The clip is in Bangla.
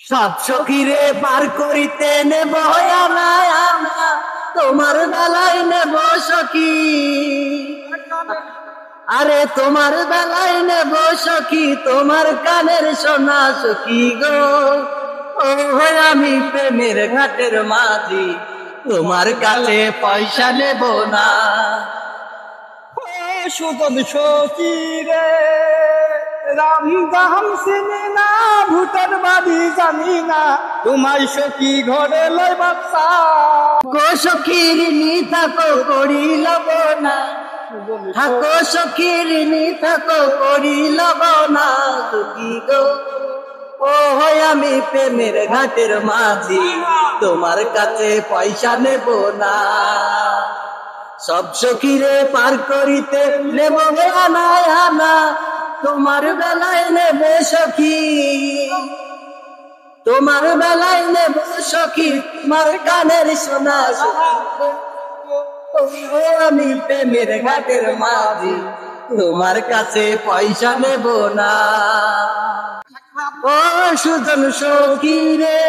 সব সখীরে পার করিতে নেব না আমরা, তোমার বেলায় নেব সখী। আরে তোমার বেলায় নেব সখী, তোমার কানের সোনা সখী গো। ও আমি প্রেমের ঘাটের মাঝি, তোমার কাছে পয়সা নেব না। সুজন সখী রে, রাম দাম চিনি না, ভূতের বাড়ি জানি না, তোমার সখী ঘরে লই বাচ্চা। গো সখীর নি থাকো করি লব না, থাকো সখীর নি থাকো করি লব না সখী গো। ও আমি প্রেমের ঘাটের মাঝি, তোমার কাছে পয়সা নেব না। সব সখীরে পার করিতে নেব না আনা, তোমার বেলায় নেব সখী, তোমার বেলায় নেব সখী, তোমার কানের সোনা সখী। ও আমি প্রেমের ঘাটের মাঝি, তোমার কাছে পয়সা নেব না। ও সুজন সখী রে।